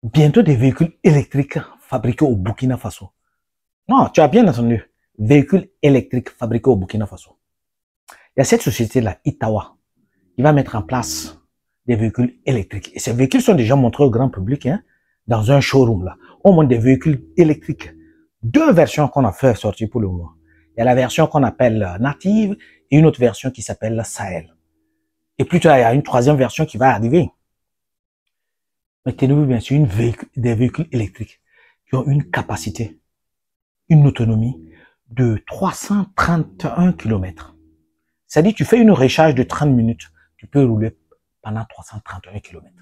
bientôt des véhicules électriques fabriqués au Burkina Faso. Non, tu as bien entendu. Véhicules électriques fabriqués au Burkina Faso. Il y a cette société-là, Itawa, qui va mettre en place des véhicules électriques. Et ces véhicules sont déjà montrés au grand public, hein, dans un showroom là. On montre des véhicules électriques. Deux versions qu'on a fait sortir pour le moment. Il y a la version qu'on appelle native et une autre version qui s'appelle Sahel. Et plus tard, il y a une troisième version qui va arriver. Mais tenez-vous bien, c'est des véhicules électriques qui ont une capacité, une autonomie de 331 km. C'est-à-dire, tu fais une recharge de 30 minutes, tu peux rouler pendant 331 km.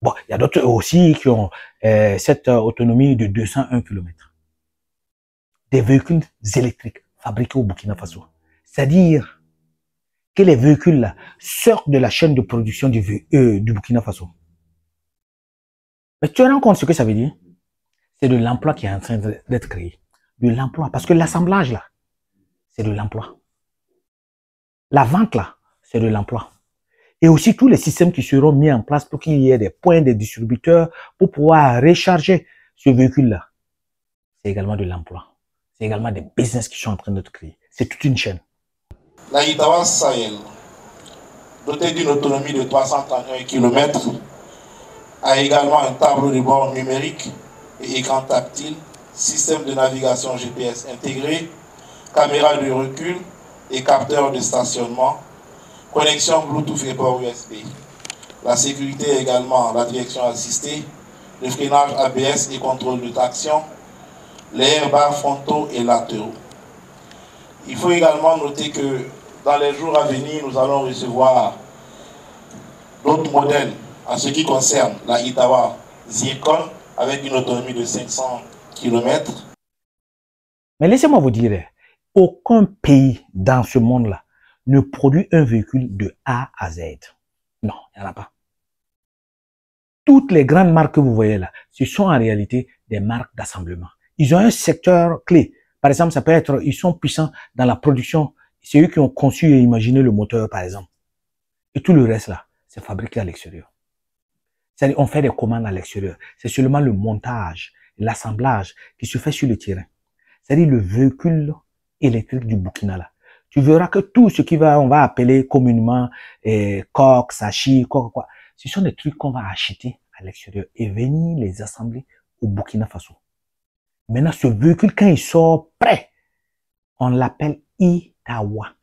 Bon, il y a d'autres aussi qui ont cette autonomie de 201 km. Des véhicules électriques fabriqués au Burkina Faso. C'est-à-dire que les véhicules-là sortent de la chaîne de production du Burkina Faso. Mais tu te rends compte ce que ça veut dire? C'est de l'emploi qui est en train d'être créé. De l'emploi. Parce que l'assemblage, là, c'est de l'emploi. La vente, là, c'est de l'emploi. Et aussi tous les systèmes qui seront mis en place pour qu'il y ait des points de distributeurs pour pouvoir recharger ce véhicule-là. C'est également de l'emploi. C'est également des business qui sont en train d'être créés. C'est toute une chaîne. La Itawa Sahel, dotée d'une autonomie de 331 km, a également un tableau de bord numérique et écran tactile, système de navigation GPS intégré, caméra de recul et capteur de stationnement, connexion Bluetooth et port USB. La sécurité également, la direction assistée, le freinage ABS et contrôle de traction, les airbags frontaux et latéraux. Il faut également noter que dans les jours à venir, nous allons recevoir d'autres modèles en ce qui concerne la Itawa Zircon avec une autonomie de 500 km. Mais laissez-moi vous dire, aucun pays dans ce monde-là ne produit un véhicule de A à Z. Non, il n'y en a pas. Toutes les grandes marques que vous voyez là, ce sont en réalité des marques d'assemblement. Ils ont un secteur clé. Par exemple, ça peut être, ils sont puissants dans la production. C'est eux qui ont conçu et imaginé le moteur, par exemple. Et tout le reste là, c'est fabriqué à l'extérieur. C'est-à-dire, on fait des commandes à l'extérieur. C'est seulement le montage, l'assemblage qui se fait sur le terrain. C'est-à-dire le véhicule électrique du Burkina là. Tu verras que tout ce on va appeler communément coq, sachi, quoi. Ce sont des trucs qu'on va acheter à l'extérieur et venir les assembler au Burkina Faso. Maintenant, ce véhicule, quand il sort prêt, on l'appelle Itawa.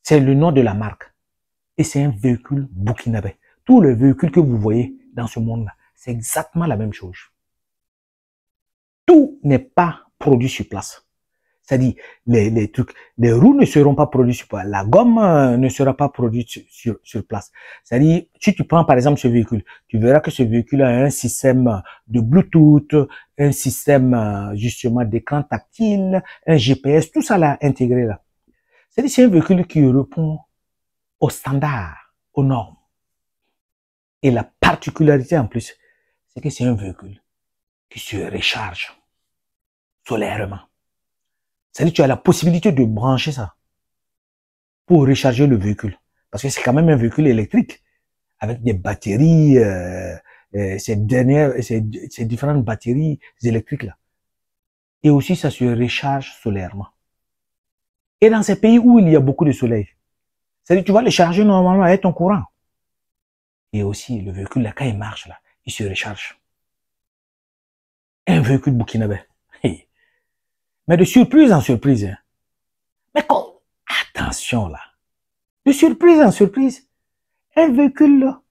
C'est le nom de la marque. Et c'est un véhicule burkinabé. Tous les véhicules que vous voyez dans ce monde-là, c'est exactement la même chose. Tout n'est pas produit sur place. C'est-à-dire, les trucs, les roues ne seront pas produits sur place. La gomme ne sera pas produite sur place. C'est-à-dire, si tu prends par exemple ce véhicule, tu verras que ce véhicule a un système de Bluetooth, un système justement d'écran tactile, un GPS, tout ça là intégré là. C'est-à-dire, c'est un véhicule qui répond aux standards, aux normes. Et la particularité en plus, c'est que c'est un véhicule qui se recharge solairement. C'est-à-dire que tu as la possibilité de brancher ça pour recharger le véhicule. Parce que c'est quand même un véhicule électrique avec des batteries, ces différentes batteries électriques là. Et aussi, ça se recharge solairement. Et dans ces pays où il y a beaucoup de soleil, c'est-à-dire que tu vas le charger normalement avec ton courant. Et aussi, le véhicule là, quand il marche là, il se recharge. Un véhicule burkinabé. Mais de surprise en surprise. Hein. Mais attention là. De surprise en surprise. Un véhicule là,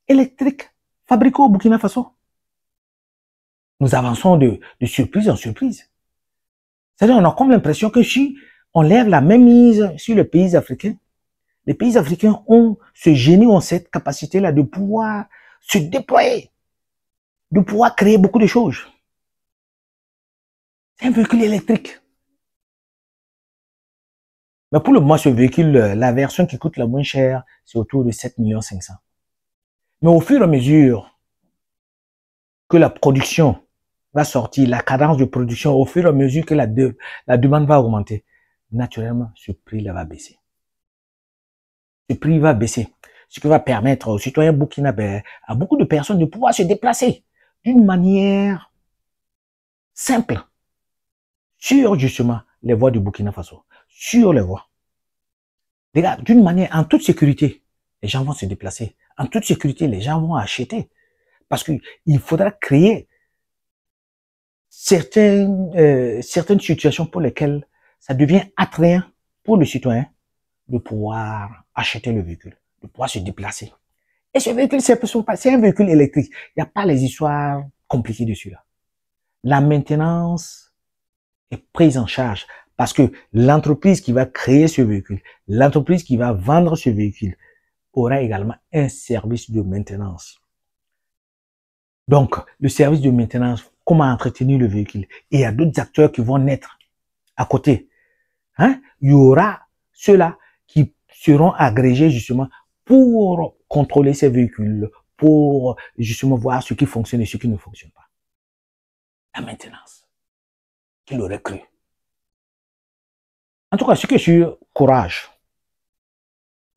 électrique fabriqué au Burkina Faso. Nous avançons de surprise en surprise. C'est-à-dire on a comme l'impression que si on lève la même mise sur les pays africains, les pays africains ont ce génie, ont cette capacité-là de pouvoir se déployer, de pouvoir créer beaucoup de choses. C'est un véhicule électrique. Mais pour le moment, ce véhicule, la version qui coûte la moins chère, c'est autour de 7 500 000. Mais au fur et à mesure que la production va sortir, la cadence de production, au fur et à mesure que la demande va augmenter, naturellement, ce prix-là va baisser. Ce prix va baisser. Ce qui va permettre aux citoyens burkinabés, à beaucoup de personnes de pouvoir se déplacer d'une manière simple sur justement les voies du Burkina Faso, sur les voies. Regarde, d'une manière, en toute sécurité, les gens vont se déplacer. En toute sécurité, les gens vont acheter. Parce qu'il faudra créer certaines situations pour lesquelles ça devient attrayant pour le citoyen de pouvoir acheter le véhicule, de pouvoir se déplacer. Et ce véhicule, c'est un véhicule électrique. Il n'y a pas les histoires compliquées dessus là. La maintenance est prise en charge parce que l'entreprise qui va créer ce véhicule, l'entreprise qui va vendre ce véhicule aura également un service de maintenance. Donc, le service de maintenance, comment entretenir le véhicule. Et il y a d'autres acteurs qui vont naître à côté. Hein? Il y aura ceux-là qui seront agrégés justement pour contrôler ces véhicules, pour justement voir ce qui fonctionne et ce qui ne fonctionne pas. La maintenance. Qui l'aurait cru? En tout cas, ce que je suis courage.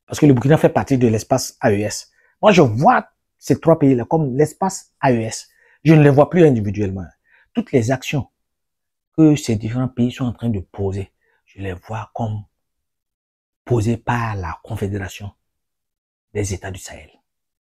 Parce que le Burkina fait partie de l'espace AES. Moi, je vois ces trois pays-là comme l'espace AES. Je ne les vois plus individuellement. Toutes les actions que ces différents pays sont en train de poser, je les vois comme posées par la Confédération des États du Sahel.